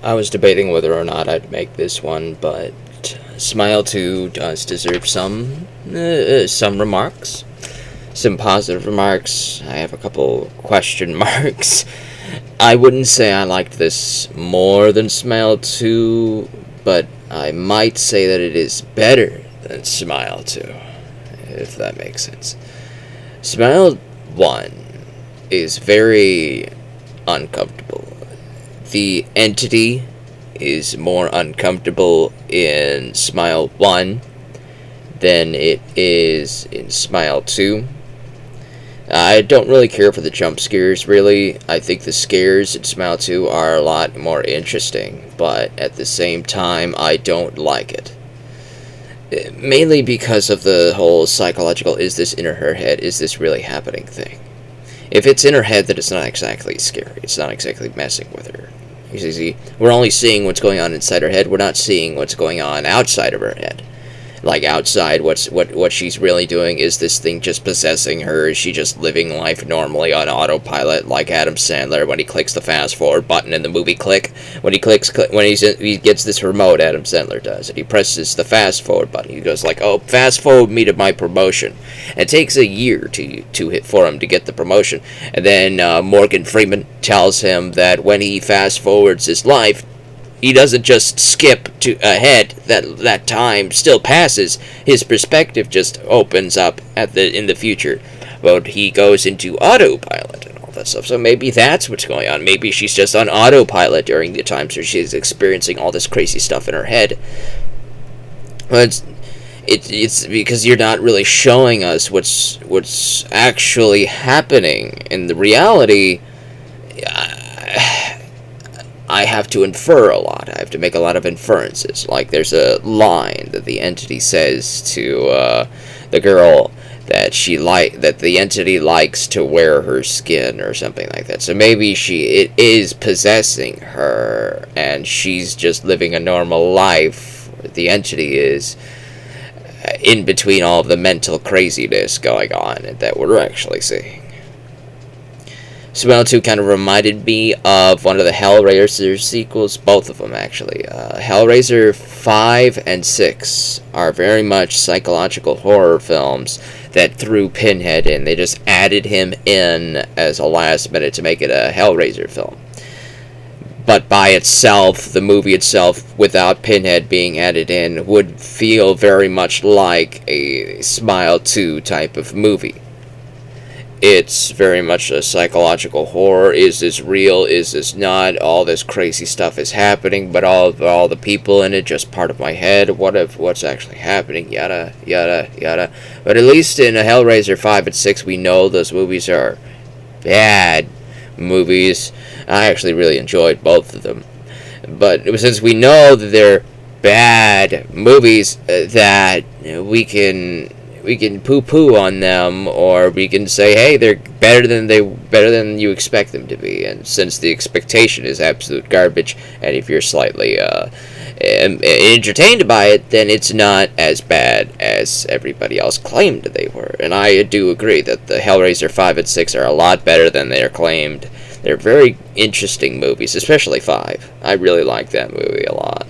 I was debating whether or not I'd make this one, but Smile 2 does deserve some remarks. Some positive remarks. I have a couple question marks. I wouldn't say I liked this more than Smile 2, but I might say that it is better than Smile 2, if that makes sense. Smile 1 is very uncomfortable. The entity is more uncomfortable in Smile 1 than it is in Smile 2. I don't really care for the jump scares, really. I think the scares in Smile 2 are a lot more interesting, but at the same time, I don't like it. Mainly because of the whole psychological, is this in her head, is this really happening thing. If it's in her head, then it's not exactly scary. It's not exactly messing with her. You see, we're only seeing what's going on inside her head. We're not seeing what's going on outside of her head. Like outside, what she's really doing. Is this thing just possessing her? Is she just living life normally on autopilot, like Adam Sandler when he clicks the fast forward button in the movie Click? When he he gets this remote, Adam Sandler does, and he presses the fast forward button. He goes like, "Oh, fast forward me to my promotion." And it takes a year to hit for him to get the promotion, and then Morgan Freeman tells him that when he fast forwards his life, he doesn't just skip to ahead. That time still passes. His perspective just opens up in the future, but he goes into autopilot and all that stuff. So maybe that's what's going on. Maybe she's just on autopilot during the times where she's experiencing all this crazy stuff in her head. But it's because you're not really showing us what's actually happening in the reality. I have to infer a lot. I have to make a lot of inferences. Like, there's a line that the entity says to the girl that that the entity likes to wear her skin or something like that. So maybe it is possessing her, and she's just living a normal life. The entity is in between all of the mental craziness going on that we're actually seeing. Smile 2 kind of reminded me of one of the Hellraiser sequels, both of them actually. Hellraiser 5 and 6 are very much psychological horror films that threw Pinhead in. They just added him in as a last minute to make it a Hellraiser film. But by itself, the movie itself, without Pinhead being added in, would feel very much like a Smile 2 type of movie. It's very much a psychological horror. Is this real? Is this not? All this crazy stuff is happening, but all the people in it just part of my head. What's actually happening? Yada yada yada. But at least in Hellraiser 5 and 6, we know those movies are bad movies. I actually really enjoyed both of them. But since we know that they're bad movies, that we can poo-poo on them, or we can say, hey, they're better than you expect them to be. And since the expectation is absolute garbage, and if you're slightly entertained by it, then it's not as bad as everybody else claimed they were. And I do agree that the Hellraiser 5 and 6 are a lot better than they're claimed. They're very interesting movies, especially 5. I really like that movie a lot.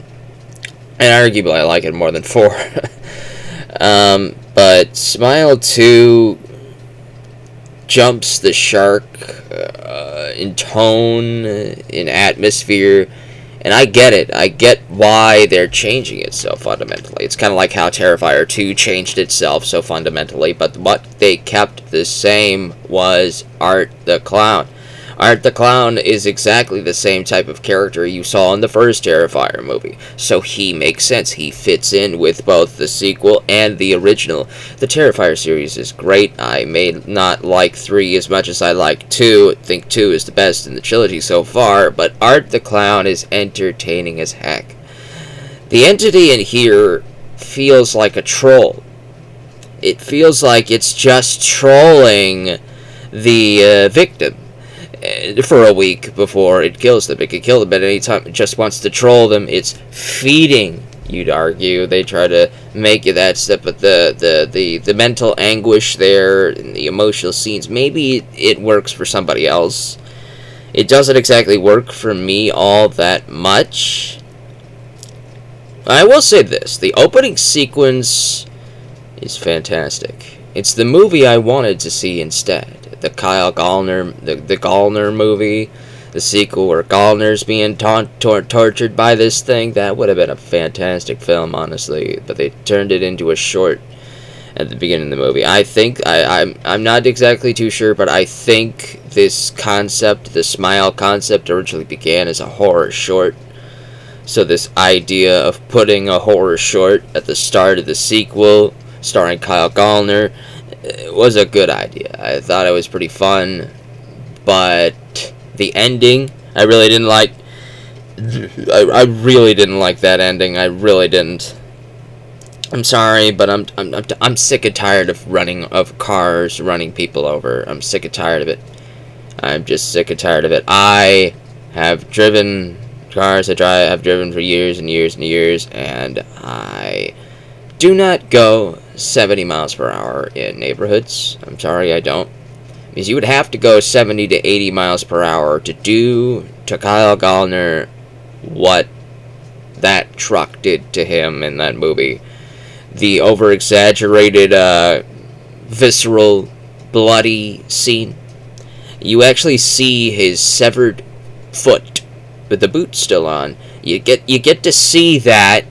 And arguably I like it more than 4. But Smile 2 jumps the shark in tone, in atmosphere, and I get it. I get why they're changing it so fundamentally. It's kind of like how Terrifier 2 changed itself so fundamentally, but what they kept the same was Art the Clown. Art the Clown is exactly the same type of character you saw in the first Terrifier movie, so he makes sense. He fits in with both the sequel and the original. The Terrifier series is great. I may not like 3 as much as I like 2. I think 2 is the best in the trilogy so far, but Art the Clown is entertaining as heck. The entity in here feels like a troll. It feels like it's just trolling the victim for a week before it kills them. It can kill them at any time. It just wants to troll them. It's feeding, you'd argue. They try to make it that step, but the mental anguish there and the emotional scenes, maybe it works for somebody else. it doesn't exactly work for me all that much. I will say this, the opening sequence is fantastic. It's the movie I wanted to see instead. The Kyle Gallner, the Gallner movie, the sequel where Gallner's being tortured by this thing. That would have been a fantastic film, honestly. But they turned it into a short at the beginning of the movie. I think, I'm not exactly too sure, but I think this concept, the Smile concept, originally began as a horror short. So this idea of putting a horror short at the start of the sequel, starring Kyle Gallner, was a good idea. I thought it was pretty fun, but the ending, I really didn't like. I really didn't like that ending. I really didn't. I'm sorry, but I'm sick and tired of cars running people over. I'm sick and tired of it. I'm just sick and tired of it. I have driven cars. I've driven for years and years and years, and I do not go 70 miles per hour in neighborhoods. I'm sorry, I don't. Because you would have to go 70 to 80 miles per hour to do to Kyle Gallner what that truck did to him in that movie. The over-exaggerated, visceral, bloody scene. You actually see his severed foot with the boot still on. You get to see that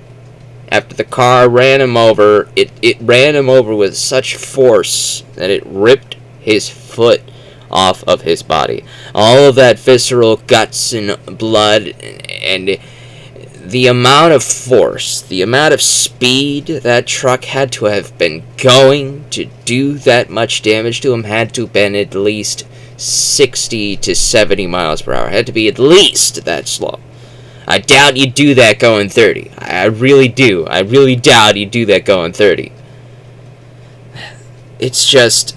after the car ran him over. It ran him over with such force that it ripped his foot off of his body. All of that visceral guts and blood, and the amount of force, the amount of speed that truck had to have been going to do that much damage to him had to have been at least 60 to 70 miles per hour. It had to be at least that slow. I doubt you'd do that going 30. I really do. I really doubt you'd do that going 30. It's just,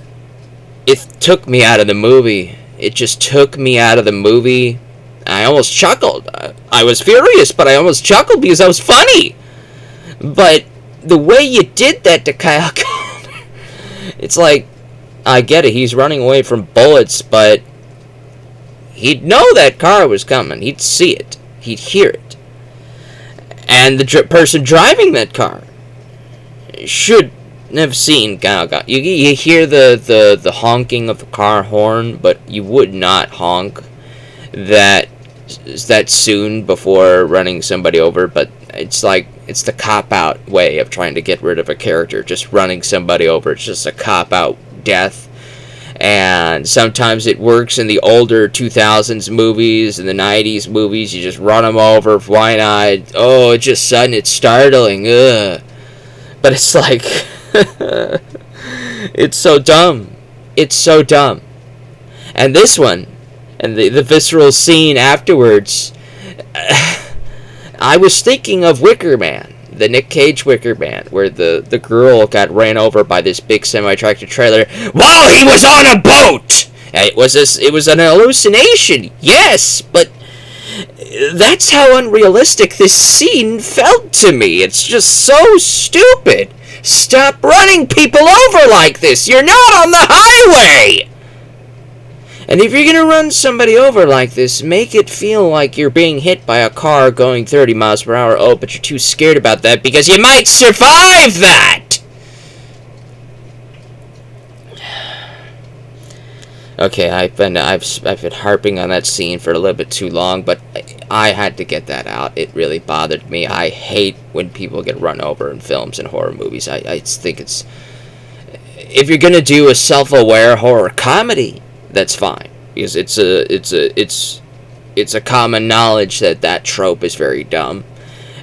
it took me out of the movie. It just took me out of the movie. I almost chuckled. I was furious, but I almost chuckled because that was funny. But the way you did that to Kyle Gallner, it's like, I get it, he's running away from bullets, but he'd know that car was coming. He'd see it. He'd hear it. And the person driving that car should have seen Kyle Gallner. You hear the honking of the car horn, but you would not honk that soon before running somebody over. But it's like, it's the cop-out way of trying to get rid of a character, just running somebody over. It's just a cop-out death. And sometimes it works in the older 2000s movies and the 90s movies. You just run them over. Why not? Oh, it's just sudden, it's startling. Ugh. But it's like, it's so dumb. It's so dumb. And this one, and the visceral scene afterwards, I was thinking of Wicker Man, the Nick Cage Wicker Man, where the girl got ran over by this big semi-tractor trailer while he was on a boat. It was an hallucination, yes, but that's how unrealistic this scene felt to me. It's just so stupid. Stop running people over like this. You're not on the highway. And if you're going to run somebody over like this, make it feel like you're being hit by a car going 30 miles per hour. Oh, but you're too scared about that because you might survive that! Okay, I've been harping on that scene for a little bit too long, but I had to get that out. It really bothered me. I hate when people get run over in films and horror movies. I think it's... If you're going to do a self-aware horror comedy, that's fine, because it's a common knowledge that trope is very dumb.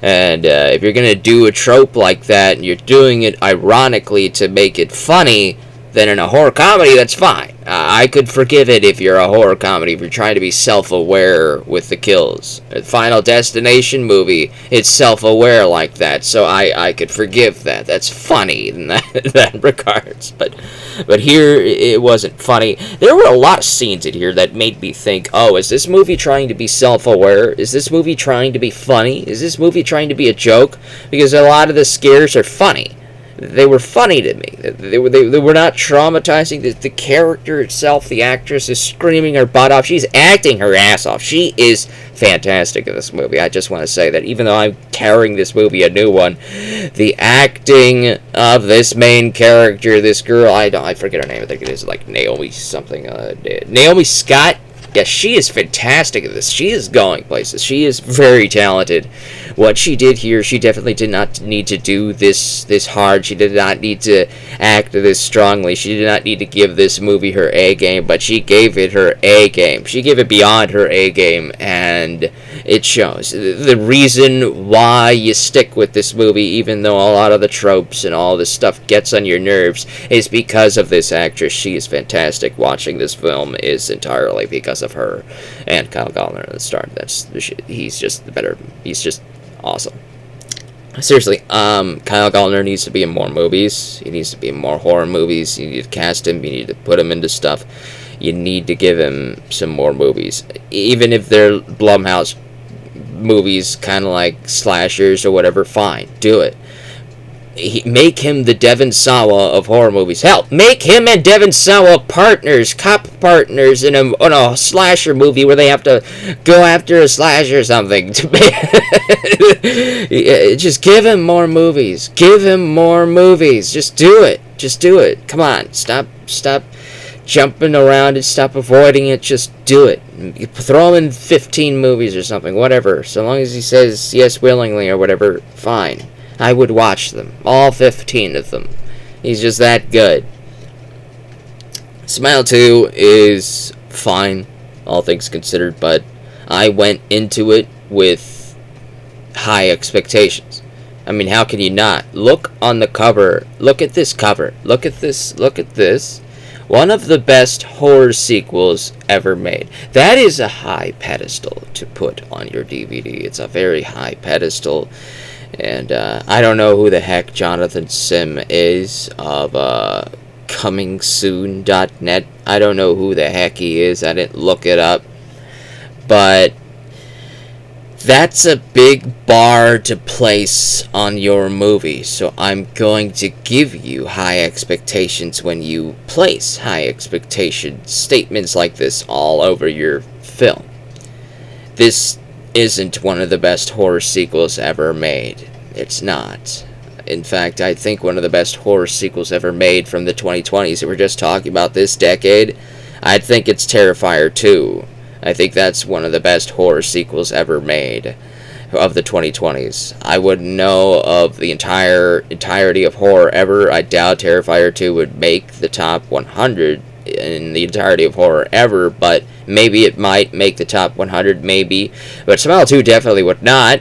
And if you're gonna do a trope like that and you're doing it ironically to make it funny, then in a horror comedy, that's fine. I could forgive it if you're a horror comedy, if you're trying to be self-aware with the kills. The Final Destination movie, it's self-aware like that, so I could forgive that. That's funny in that regards. But here, it wasn't funny. There were a lot of scenes in here that made me think, oh, is this movie trying to be self-aware? Is this movie trying to be funny? Is this movie trying to be a joke? Because a lot of the scares are funny. they were funny to me. They were not traumatizing. The character itself, the actress is screaming her butt off. She's acting her ass off. She is fantastic in this movie. I just want to say that even though I'm tearing this movie a new one, the acting of this main character, this girl, I forget her name. I think it is like Naomi something. Naomi Scott. Yeah, she is fantastic at this. She is going places. She is very talented. What she did here, she definitely did not need to do this hard. She did not need to act this strongly. She did not need to give this movie her A game, but she gave it her A game. She gave it beyond her A game, and it shows. The reason why you stick with this movie, even though a lot of the tropes and all this stuff gets on your nerves, is because of this actress. She is fantastic. Watching this film is entirely because of her and Kyle Gallner at the start. He's just the better. He's just awesome. Seriously, Kyle Gallner needs to be in more movies. He needs to be in more horror movies. You need to cast him. You need to put him into stuff. You need to give him some more movies, even if they're Blumhouse movies, kind of like slashers or whatever. Fine, do it. Make him the Devon Sawa of horror movies. Hell, make him and Devon Sawa partners, cop partners in a slasher movie where they have to go after a slasher or something. Just give him more movies. Give him more movies. Just do it. Just do it. Come on. Stop jumping around and stop avoiding it. Just do it. Throw him in 15 movies or something. Whatever. So long as he says yes willingly or whatever, fine. I would watch them. All 15 of them. He's just that good. Smile 2 is fine, all things considered, but I went into it with high expectations. I mean, how can you not? Look on the cover. Look at this cover. Look at this. Look at this. One of the best horror sequels ever made. That is a high pedestal to put on your DVD. It's a very high pedestal. And I don't know who the heck Jonathan Sim is of comingsoon.net. I don't know who the heck he is. I didn't look it up. But that's a big bar to place on your movie. So I'm going to give you high expectations when you place high expectation statements like this all over your film. This isn't one of the best horror sequels ever made. It's not. In fact, I think one of the best horror sequels ever made from the 2020s, if we're just talking about this decade, I think it's Terrifier 2. I think that's one of the best horror sequels ever made of the 2020s. I wouldn't know of the entirety of horror ever. I doubt Terrifier 2 would make the top 100 in the entirety of horror ever, but maybe it might make the top 100, maybe. But Smile 2 definitely would not.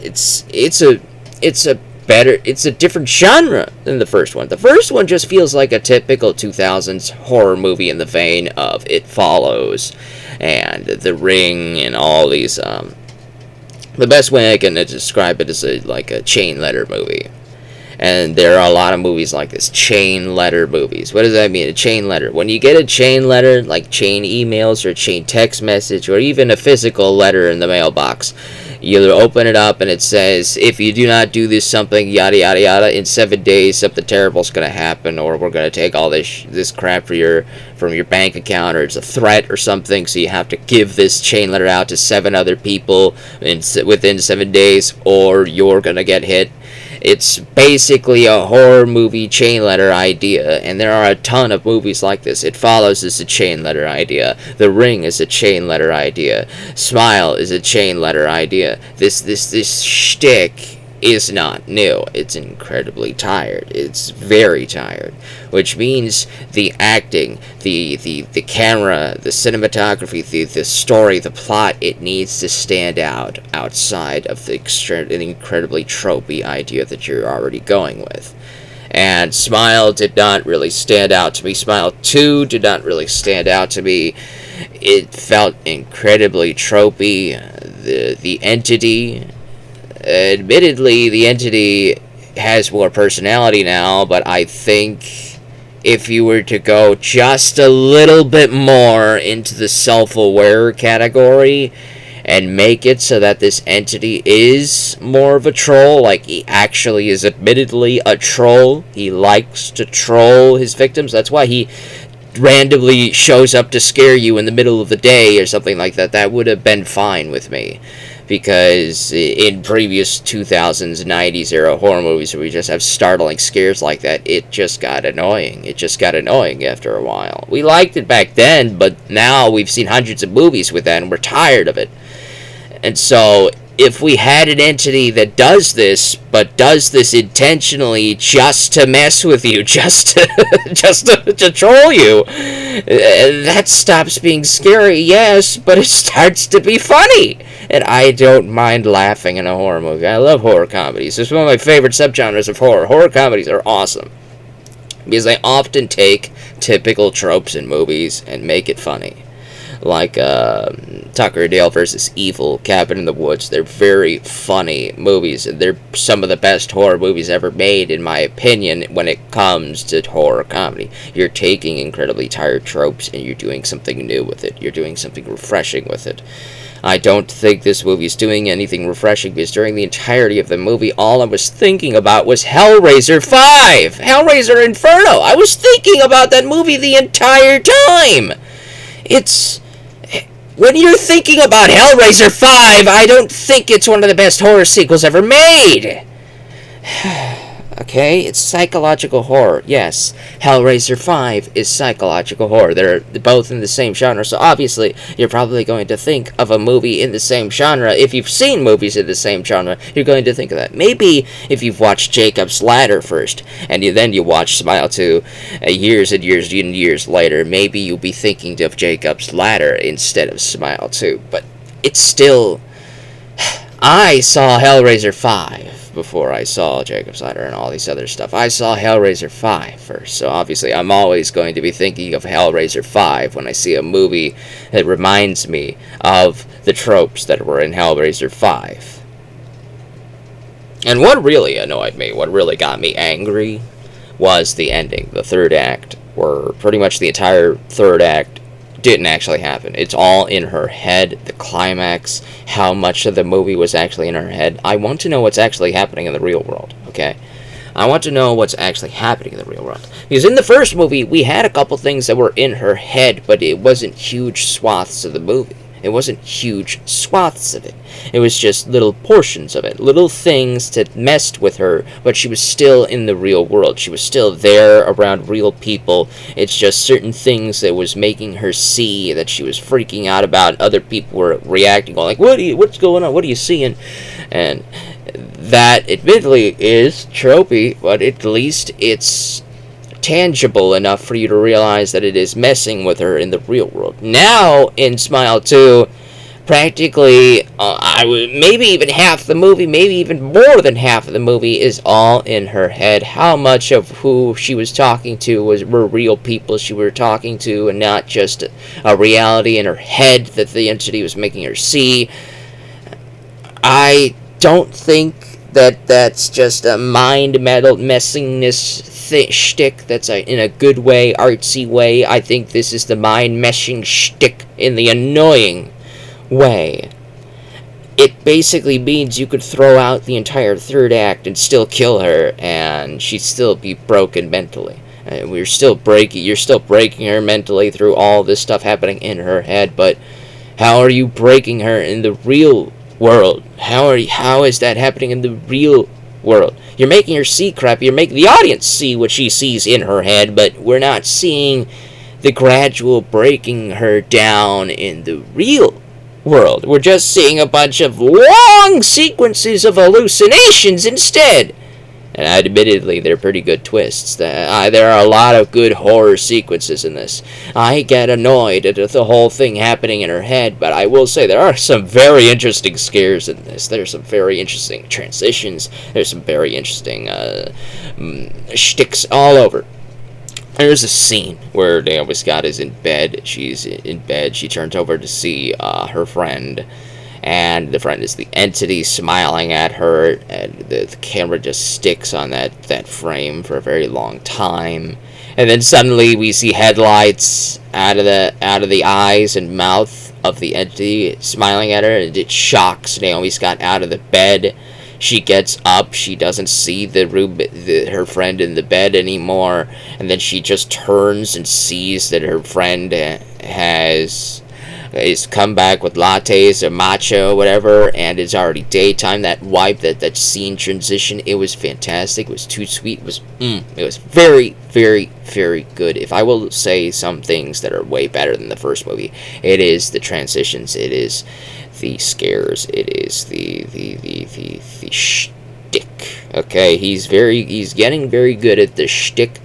It's a different genre than the first one. The first one just feels like a typical 2000s horror movie in the vein of It Follows and The Ring and all these. The best way I can describe it is like a chain letter movie. And there are a lot of movies like this, chain letter movies. What does that mean, a chain letter? When you get a chain letter, like chain emails or chain text message or even a physical letter in the mailbox, you open it up and it says, if you do not do this something, yada yada yada, in 7 days something terrible is going to happen, or we're going to take all this crap from your bank account, or it's a threat or something, so you have to give this chain letter out to 7 other people within 7 days, or you're going to get hit. It's basically a horror movie chain letter idea, and there are a ton of movies like this. It Follows is a chain letter idea. The Ring is a chain letter idea. Smile is a chain letter idea. This shtick is not new. It's incredibly tired. It's very tired, which means the acting, the camera, the cinematography, the story, the plot, it needs to stand out outside of the incredibly tropey idea that you're already going with. And Smile did not really stand out to me. Smile 2 did not really stand out to me. It felt incredibly tropey. The entity, admittedly, the entity has more personality now, but I think if you were to go just a little bit more into the self-aware category and make it so that this entity is more of a troll. Like, he actually is admittedly a troll. He likes to troll his victims. That's why he randomly shows up to scare you in the middle of the day or something like that. That would have been fine with me. Because in previous 2000s, 90s era horror movies where we just have startling scares like that, it just got annoying. It just got annoying after a while. We liked it back then, but now we've seen hundreds of movies with that and we're tired of it. And so, if we had an entity that does this, but does this intentionally just to mess with you, just to troll you, that stops being scary, yes, but it starts to be funny. And I don't mind laughing in a horror movie. I love horror comedies. It's one of my favorite subgenres of horror. Horror comedies are awesome because they often take typical tropes in movies and make it funny. Like Tucker and Dale versus Evil, Cabin in the Woods. They're very funny movies, and they're some of the best horror movies ever made, in my opinion, when it comes to horror comedy. You're taking incredibly tired tropes, and you're doing something new with it. You're doing something refreshing with it. I don't think this movie is doing anything refreshing, because during the entirety of the movie, all I was thinking about was Hellraiser 5! Hellraiser Inferno! I was thinking about that movie the entire time! When you're thinking about Hellraiser 5, I don't think it's one of the best horror sequels ever made. Okay, it's psychological horror. Yes, Hellraiser 5 is psychological horror. They're both in the same genre, so obviously you're probably going to think of a movie in the same genre. If you've seen movies in the same genre, you're going to think of that. Maybe if you've watched Jacob's Ladder first, and then you watch Smile 2 years and years and years later, maybe you'll be thinking of Jacob's Ladder instead of Smile 2. But it's still... I saw Hellraiser 5 before I saw Jacob's Ladder and all these other stuff. I saw Hellraiser 5 first, so obviously I'm always going to be thinking of Hellraiser 5 when I see a movie that reminds me of the tropes that were in Hellraiser 5. And what really annoyed me, what really got me angry, was the ending, the third act, where pretty much the entire third act didn't actually happen. It's all in her head, the climax, how much of the movie was actually in her head. I want to know what's actually happening in the real world, okay? I want to know what's actually happening in the real world. Because in the first movie, we had a couple things that were in her head, but it wasn't huge swaths of the movie. It wasn't huge swaths of it. It was just little portions of it. Little things that messed with her, but she was still in the real world. She was still there around real people. It's just certain things that was making her see that she was freaking out about. Other people were reacting, going like, what's going on? What are you seeing? And that, admittedly, is tropey, but at least it's tangible enough for you to realize that it is messing with her in the real world. Now, in Smile 2, practically, maybe even half the movie, maybe even more than half of the movie is all in her head. How much of who she was talking to were real people she were talking to, and not just a reality in her head that the entity was making her see. I don't think that's just a mind-meddled messiness shtick that's in a good way, artsy way. I think this is the mind-meshing shtick in the annoying way. It basically means you could throw out the entire third act and still kill her, and she'd still be broken mentally. You're still breaking her mentally through all this stuff happening in her head, but how are you breaking her in the real world? How is that happening in the real world? You're making her see crap. You're making the audience see what she sees in her head, but we're not seeing the gradual breaking her down in the real world. We're just seeing a bunch of long sequences of hallucinations instead. And admittedly, they're pretty good twists. There are a lot of good horror sequences in this. I get annoyed at the whole thing happening in her head, but I will say there are some very interesting scares in this. There's some very interesting transitions. There's some very interesting shticks all over. There's a scene where Naomi Scott is in bed. She's in bed. She turns over to see her friend. and the friend is the entity smiling at her, and the camera just sticks on that frame for a very long time. And then suddenly we see headlights out of the eyes and mouth of the entity smiling at her, and it shocks Naomi Scott out of the bed. She gets up. She doesn't see her friend in the bed anymore, and then she just turns and sees that her friend is come back with lattes or matcha or whatever, and it's already daytime. That scene transition, it was fantastic. It was too sweet. It was very, very, very good. If I will say some things that are way better than the first movie, it is the transitions. It is the scares. It is the shtick. Okay, he's getting very good at the shtick.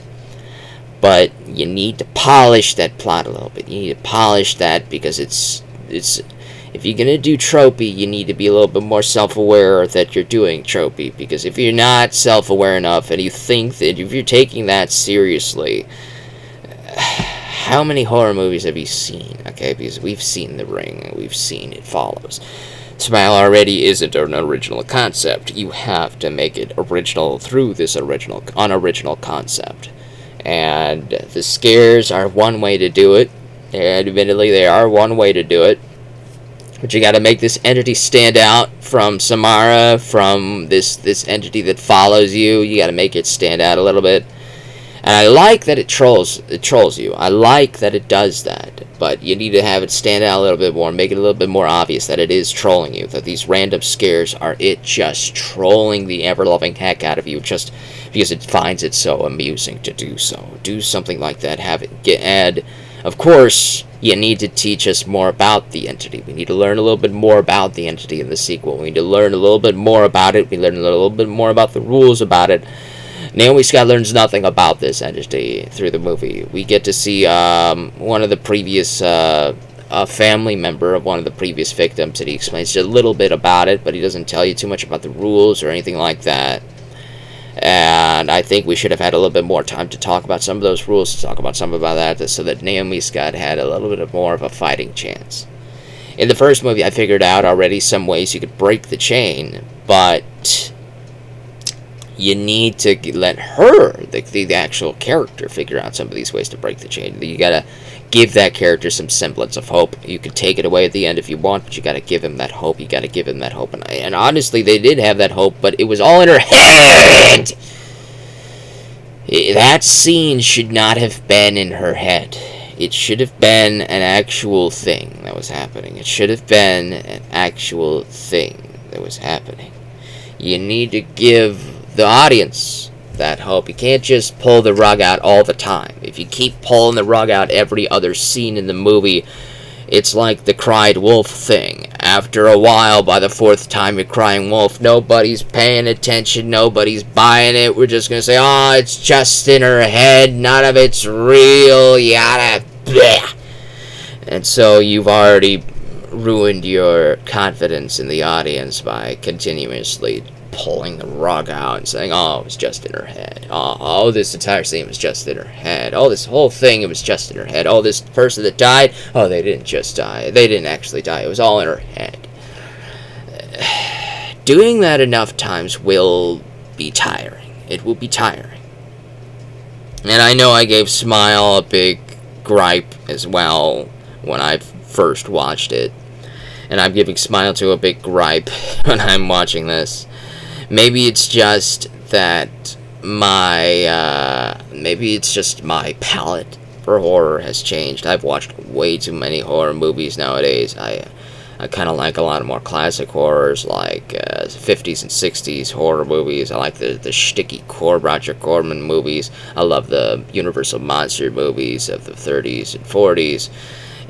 But you need to polish that plot a little bit. You need to polish that because it's if you're gonna do tropey, you need to be a little bit more self-aware that you're doing tropey. Because if you're not self-aware enough and you think that if you're taking that seriously, how many horror movies have you seen? Okay, because we've seen The Ring, we've seen It Follows. Smile already isn't an original concept. You have to make it original through this unoriginal concept. And the scares are one way to do it. And admittedly, they are one way to do it. But you gotta make this entity stand out from Samara, from this entity that follows you. You gotta make it stand out a little bit. And I like that it trolls you. I like that it does that. But you need to have it stand out a little bit more, make it a little bit more obvious that it is trolling you, that these random scares are it just trolling the ever-loving heck out of you, just because it finds it so amusing to do so. Do something like that, and of course, you need to teach us more about the entity. We need to learn a little bit more about the entity in the sequel. We need to learn a little bit more about it. We learn a little bit more about the rules about it. Naomi Scott learns nothing about this entity through the movie. We get to see one of the previous, a family member of one of the previous victims, and he explains a little bit about it, but he doesn't tell you too much about the rules or anything like that. And I think we should have had a little bit more time to talk about some of those rules, to talk about some about that, so that Naomi Scott had a little bit more of a fighting chance. In the first movie, I figured out already some ways you could break the chain, but you need to let her, the actual character, figure out some of these ways to break the chain. You gotta give that character some semblance of hope. You can take it away at the end if you want, but you gotta give him that hope. You gotta give him that hope. And honestly, they did have that hope, but it was all in her head! That scene should not have been in her head. It should have been an actual thing that was happening. It should have been an actual thing that was happening. You need to give the audience that hope. You can't just pull the rug out all the time. If you keep pulling the rug out every other scene in the movie, it's like the cried wolf thing. After a while, by the fourth time you're crying wolf, nobody's paying attention, nobody's buying it. We're just gonna say, oh, it's just in her head, none of it's real, yada, bleh. And so you've already ruined your confidence in the audience by continuously pulling the rug out and saying, oh, it was just in her head. Oh, this entire scene was just in her head. Oh, this whole thing, it was just in her head. Oh, this person that died, oh, they didn't just die. They didn't actually die. It was all in her head. Doing that enough times will be tiring. It will be tiring. And I know I gave Smile a big gripe as well when I first watched it. And I'm giving Smile to a big gripe when I'm watching this. Maybe it's just that maybe it's just my palate for horror has changed. I've watched way too many horror movies nowadays. I kind of like a lot more classic horrors, like 50s and 60s horror movies. I like the shticky Roger Corman movies. I love the Universal Monster movies of the 30s and 40s.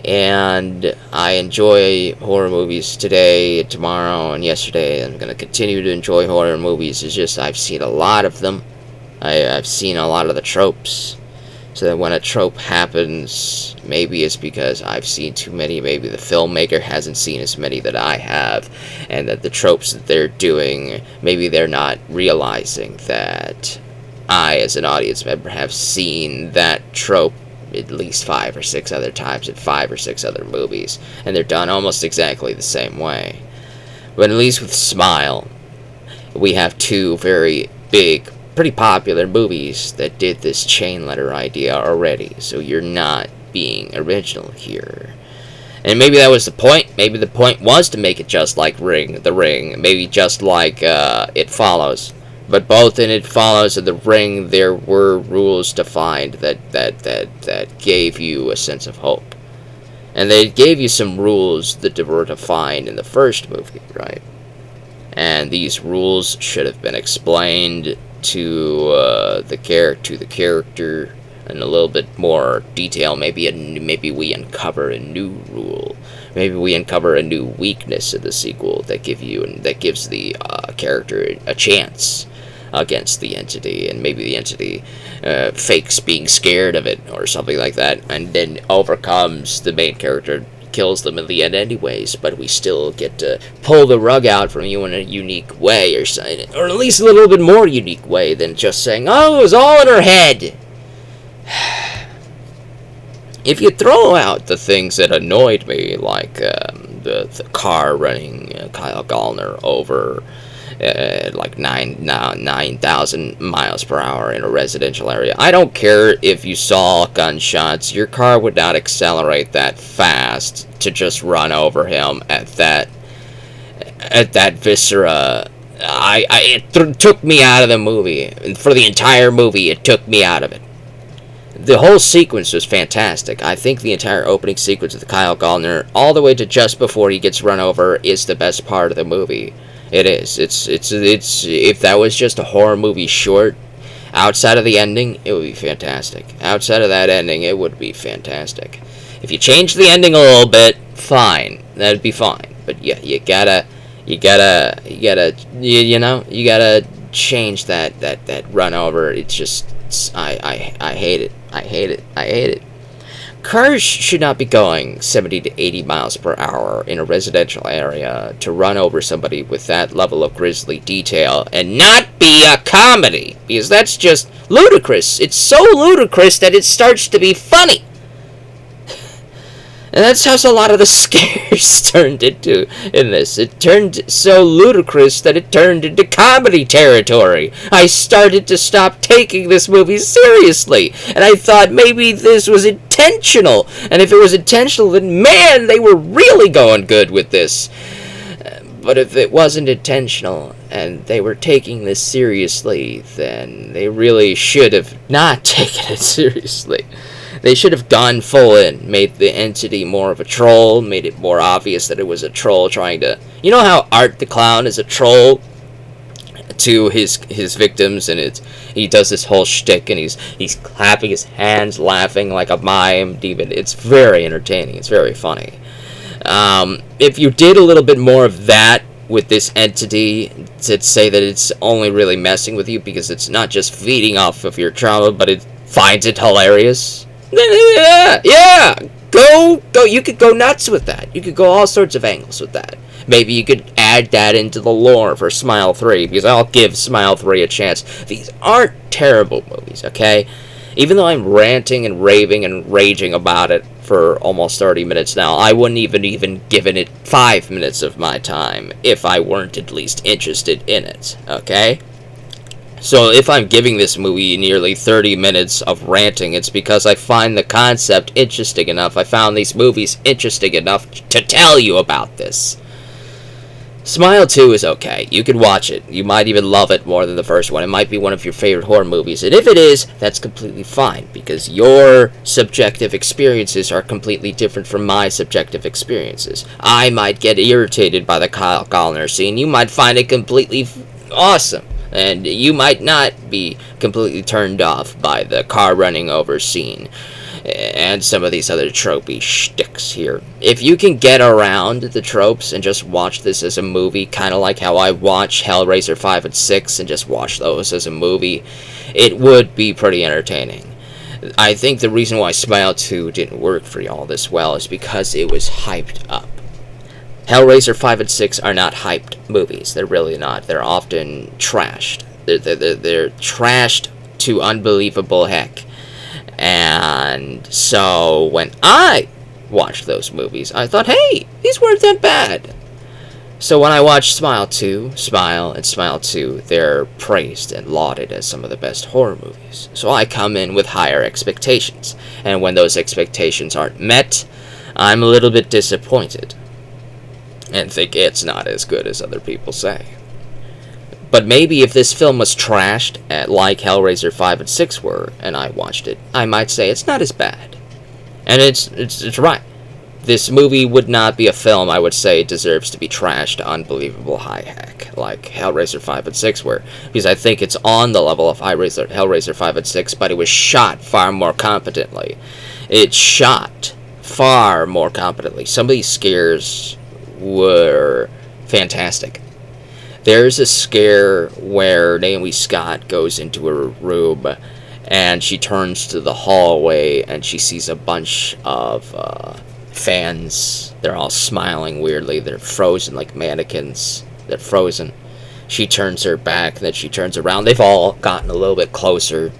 And I enjoy horror movies today, and tomorrow, and yesterday. I'm going to continue to enjoy horror movies. It's just I've seen a lot of them. I've seen a lot of the tropes. So that when a trope happens, maybe it's because I've seen too many. Maybe the filmmaker hasn't seen as many that I have. And that the tropes that they're doing, maybe they're not realizing that I, as an audience member, have seen that trope at least 5 or 6 other times in 5 or 6 other movies, and they're done almost exactly the same way. But at least with Smile, we have two very big, pretty popular movies that did this chain letter idea already. So you're not being original here. And maybe that was the point. Maybe the point was to make it just like The Ring. Maybe just like It Follows. But both in It Follows and The Ring, there were rules defined that gave you a sense of hope. And they gave you some rules that were defined in the first movie, right? And these rules should have been explained to the character in a little bit more detail. Maybe we uncover a new rule. Maybe we uncover a new weakness in the sequel that gives the character a chance against the entity, and maybe the entity fakes being scared of it or something like that, and then overcomes the main character, kills them in the end anyways, but we still get to pull the rug out from you in a unique way, or at least a little bit more unique way than just saying, oh, it was all in her head. If you throw out the things that annoyed me, like the car running Kyle Gallner over like 9,000 miles per hour in a residential area. I don't care if you saw gunshots. Your car would not accelerate that fast to just run over him at that viscera. It took me out of the movie. And for the entire movie, it took me out of it. The whole sequence was fantastic. I think the entire opening sequence of the Kyle Gallner, all the way to just before he gets run over, is the best part of the movie. It is. It's. If that was just a horror movie short, outside of the ending, it would be fantastic. Outside of that ending, it would be fantastic. If you change the ending a little bit, fine. That'd be fine. But yeah, you gotta change that run over. It's just. I hate it. I hate it. Cars should not be going 70 to 80 miles per hour in a residential area to run over somebody with that level of grisly detail and not be a comedy, because that's just ludicrous. It's so ludicrous that it starts to be funny. And that's how a lot of the scares turned into in this. It turned so ludicrous that it turned into comedy territory. I started to stop taking this movie seriously. And I thought maybe this was intentional. And if it was intentional, then man, they were really going good with this. But if it wasn't intentional and they were taking this seriously, then they really should have not taken it seriously. They should have gone full in, made the entity more of a troll, made it more obvious that it was a troll trying to... You know how Art the Clown is a troll to his victims, and he does this whole shtick, and he's clapping his hands, laughing like a mime demon. It's very entertaining. It's very funny. If you did a little bit more of that with this entity, to say that it's only really messing with you because it's not just feeding off of your trauma, but it finds it hilarious... Yeah, go. You could go nuts with that. You could go all sorts of angles with that. Maybe you could add that into the lore for Smile 3, because I'll give Smile 3 a chance. These aren't terrible movies, okay? Even though I'm ranting and raving and raging about it for almost 30 minutes now, I wouldn't even given it 5 minutes of my time if I weren't at least interested in it, okay? So if I'm giving this movie nearly 30 minutes of ranting, it's because I find the concept interesting enough. I found these movies interesting enough to tell you about this. Smile 2 is okay. You can watch it. You might even love it more than the first one. It might be one of your favorite horror movies. And if it is, that's completely fine, because your subjective experiences are completely different from my subjective experiences. I might get irritated by the Kyle Gallner scene. You might find it completely awesome. And you might not be completely turned off by the car running over scene and some of these other tropey shticks here. If you can get around the tropes and just watch this as a movie, kind of like how I watch Hellraiser 5 and 6 and just watch those as a movie, it would be pretty entertaining. I think the reason why Smile 2 didn't work for y'all this well is because it was hyped up. Hellraiser 5 and 6 are not hyped movies. They're really not. They're often trashed. They're trashed to unbelievable heck. And so when I watched those movies, I thought, hey, these weren't that bad. So when I watch Smile and Smile 2, they're praised and lauded as some of the best horror movies. So I come in with higher expectations, and when those expectations aren't met, I'm a little bit disappointed and think it's not as good as other people say. But maybe if this film was trashed like Hellraiser 5 and 6 were, and I watched it, I might say it's not as bad. And it's right. This movie would not be a film I would say deserves to be trashed to unbelievable high hack, like Hellraiser 5 and 6 were, because I think it's on the level of Hellraiser 5 and 6, but it was shot far more competently. It's shot far more competently. Some of these scares were fantastic. There's a scare where Naomi Scott goes into her room and she turns to the hallway and she sees a bunch of fans. They're all smiling weirdly. They're frozen like mannequins. They're frozen. She turns her back, then she turns around. They've all gotten a little bit closer,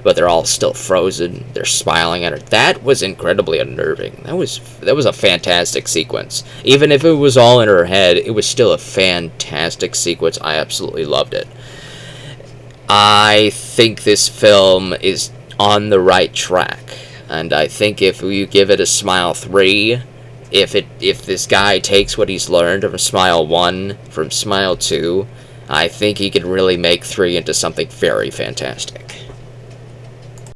but they're all still frozen. They're smiling at her. That was incredibly unnerving. That was a fantastic sequence. Even if it was all in her head, it was still a fantastic sequence. I absolutely loved it. I think this film is on the right track. And I think if you give it a Smile 3, if this guy takes what he's learned from Smile 1, from Smile 2, I think he can really make 3 into something very fantastic.